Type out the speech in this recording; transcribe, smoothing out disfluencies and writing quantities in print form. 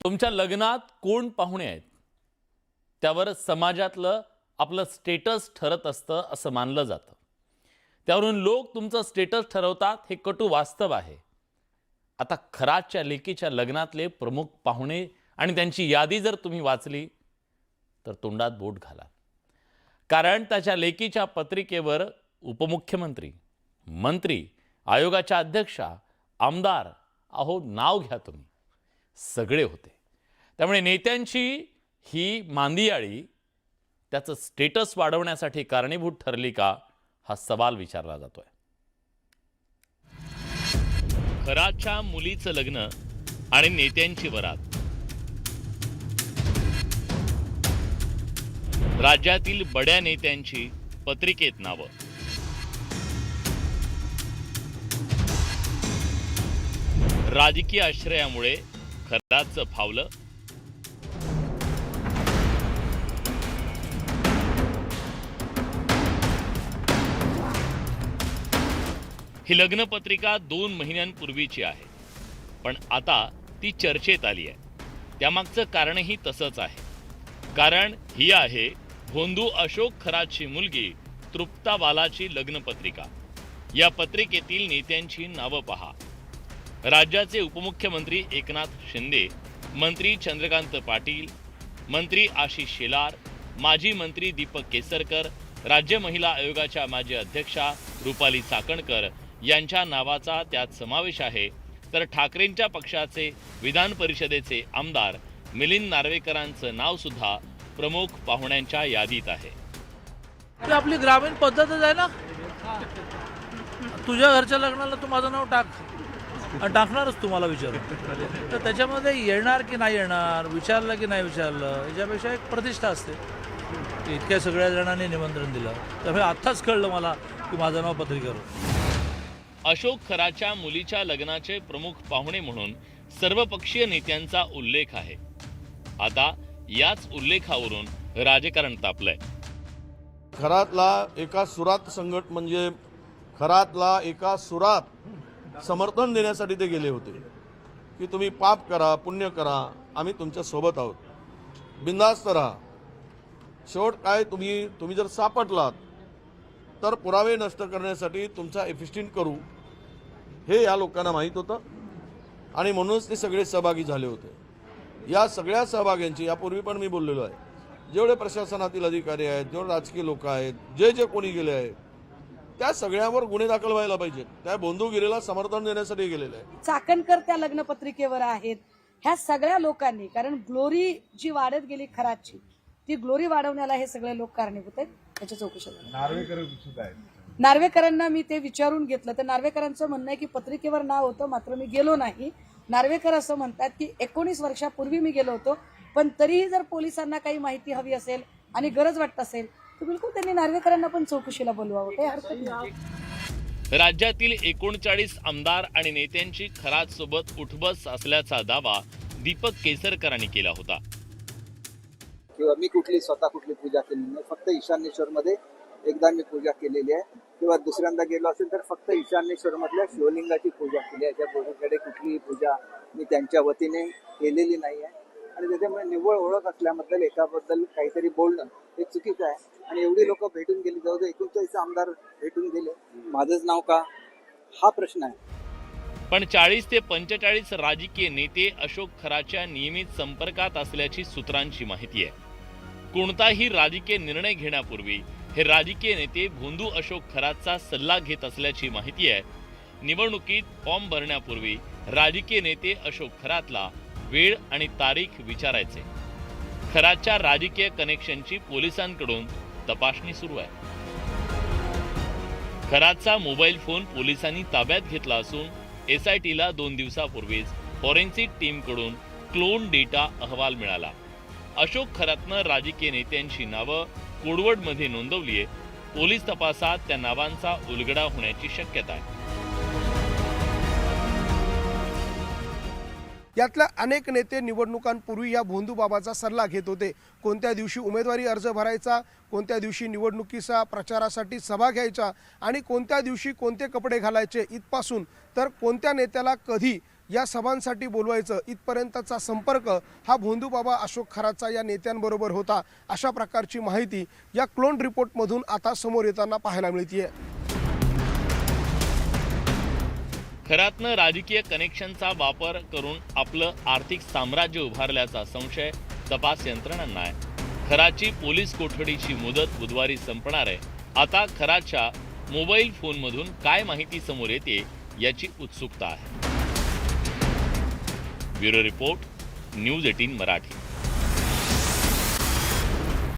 तुमच्या लग्नात कोण पाहुणे आहेत त्यावर समाजातलं आपलं स्टेटस ठरत असतं असं मानलं जातं। त्यावरून लोक तुमचं स्टेटस ठरवतात हे कटू वास्तव आहे। आता खराच्या लेकीच्या लग्नातले प्रमुख पाहुणे आणि त्यांची यादी जर तुम्ही वाचली तर तोंडात बोट घाला, कारण त्याच्या लेकीच्या पत्रिकेवर उपमुख्यमंत्री, मंत्री, आयोगाच्या अध्यक्षा, आमदार, अहो नाव घ्या तुम्ही, सगळे होते। त्यामुळे नेत्यांची ही मांदियाळी त्याचं स्टेटस वाढवण्यासाठी कारणीभूत ठरली का हा सवाल विचारला जातोय। खराच्या मुलीचं लग्न आणि नेत्यांची वरात। राज्यातील बड्या नेत्यांची पत्रिकेत नावं। राजकीय आश्रयामुळे खराचं फावलं। ही लग्नपत्रिका 2 महिन्यांपूर्वीची आहे, पण आता ती चर्चेत आली आहे। त्यामागचं कारणही तसंच आहे, कारण ही आहे भोंदू अशोक खराची मुलगी तृप्ता बालाची लग्नपत्रिका। या पत्रिकेतील नेत्यांची नावं पहा। राज्याचे उपमुख्यमंत्री एकनाथ शिंदे, मंत्री चंद्रकांत पाटील, मंत्री आशिष शेलार, माजी मंत्री दीपक केसरकर, राज्य महिला आयोगाच्या माजी अध्यक्षा रुपाली चाकणकर यांच्या नावाचा त्यात समावेश आहे। तर ठाकरेंच्या पक्षाचे विधान परिषदेचे आमदार मिलिंद नार्वेकरांचं नाव सुद्धा प्रमुख पाहुण्यांच्या यादीत आहे। ती आपली ग्रामीण पद्धतच आहे ना। तुझ्या घरच्या लग्नाला तू माझं नाव टाक आणि टाकणारच तुम्हाला विचारू, तर त्याच्यामध्ये येणार की नाही येणार, विचारलं की नाही विचारलं, याच्यापेक्षा एक प्रतिष्ठा असते। इतक्या सगळ्या जणांनी निमंत्रण दिलं, त्यामुळे आत्ताच कळलं मला की माझं नाव पत्रिकेवर। अशोक खराच्या मुलीच्या लग्नाचे प्रमुख पाहुणे म्हणून सर्वपक्षीय नेत्यांचा उल्लेख आहे। आता याच उल्लेखावरून राजकारण तापलंय। खरातला एका सुरात संघट म्हणजे खरातला एका सुरात समर्थन देण्यासाठी ते गेले होते की तुम्ही पाप करा, पुण्य करा, आम्ही तुमच्या सोबत आहोत, बिनधास्त राहा। शेवट काय, तुम्ही जर सापडलात तर पुरावे नष्ट करण्यासाठी तुमचा एफिस्टिन करू, हे या लोकांना माहीत होतं आणि म्हणूनच ते सगळे सहभागी झाले होते। या सगळ्या सहभाग्यांची यापूर्वी पण मी बोललेलो आहे, जेवढे प्रशासनातील अधिकारी आहेत, जेवढे राजकीय लोक आहेत, जे कोणी गेले आहेत, त्या सगळ्यांवर गुन्हे दाखल व्हायला पाहिजेत। त्या बोंधूगिरीला समर्थन देण्यासाठी गेलेले आहे। चाकणकर त्या लग्न पत्रिकेवर आहेत। ह्या सगळ्या लोकांनी, कारण ग्लोरी जी वाढत गेली खराची, ती ग्लोरी वाढवण्याला हे सगळे लोक कारणीभूत आहेत। त्याच्या चौकशी नार्वेकरांना मी ते विचारून घेतलं, तर नार्वेकरांचं म्हणणं आहे की पत्रिकेवर नाव होतं, मात्र मी गेलो नाही। नार्वेकर असं म्हणतात की 19 वर्षापूर्वी मी गेलो होतो, पण तरीही जर पोलिसांना काही माहिती हवी असेल आणि गरज वाटत असेल तर बिलकुल त्यांनी नार्वेकरांना पण चौकशीला बोलवावं, काही हरकत नाही। राज्यातील 39 आमदार आणि नेत्यांची खरात सोबत उठबस असल्याचा दावा दीपक केसरकरांनी केला होता। किंवा मी स्वतः कुठली पूजा केली नाही, फक्त ईशान्येश्वरमध्ये एकदा मी पूजा केलेली आहे, किंवा दुसऱ्यांदा गेलो असेल तर फक्त ईशान्येश्वर मधल्या शिवलिंगाची पूजा केली आहे। त्या पूजेकडे कुठलीही पूजा मी त्यांच्या वतीने केलेली नाही आहे आणि त्याच्यामुळे निव्वळ ओळख असल्याबद्दल एकाबद्दल काहीतरी बोलणं हे चुकीचं आहे। आणि एवढी लोक भेटून गेली, जवळजवळ 39 आमदार भेटून गेले, माझंच नाव का, हा प्रश्न आहे। पण 40 ते 45 राजकीय नेते अशोक खराच्या नियमित संपर्कात असल्याची सूत्रांची माहिती आहे। कोणताही राजकीय निर्णय घेण्यापूर्वी हे राजकीय नेते भोंदू अशोक खराचा सल्ला घेत असल्याची माहिती आहे। निवडणुकीत फॉर्म भरण्यापूर्वी राजकीय नेते अशोक खरातला वेळ आणि तारीख विचारायचे। खराच्या राजकीय कनेक्शनची पोलिसांकडून तपासणी सुरू आहे। खराचा मोबाईल फोन पोलिसांनी ताब्यात घेतला असून SITला 2 दिवसापूर्वीच फॉरेन्सिक टीमकडून क्लोन डेटा अहवाल मिळाला। अशोक खरातनं राजकीय नेत्यांची नावं कोडवर्डमध्ये नोंदवली आहे। पोलीस तपासात त्या नावांचा उलगडा होण्याची शक्यता आहे। यातल्या अनेक नेते निवडणुकांपूर्वी या भोंदूबाबाचा सल्ला घेत होते। कोणत्या दिवशी उमेदवारी अर्ज भरायचा, कोणत्या दिवशी निवडणुकीचा प्रचारासाठी सभा घ्यायचा आणि कोणत्या दिवशी कोणते कपडे घालायचे इथपासून तर कोणत्या नेत्याला कधी या सभांसाठी बोलवायचं इथपर्यंतचा संपर्क हा भोंदूबाबा अशोक खरातचा या नेत्यांबरोबर होता, अशा प्रकारची माहिती या क्लोन रिपोर्टमधून आता समोर येताना पाहायला मिळते. खरातनं राजकीय कनेक्शनचा वापर करून आपलं आर्थिक साम्राज्य उभारल्याचा संशय तपास यंत्रणांना आहे. खरातची पोलीस कोठडीची मुदत बुधवारी संपणार आहे. आता खरातच्या मोबाईल फोनमधून काय माहिती समोर येते याची उत्सुकता आहे. Bureau report, news 18 Marathi.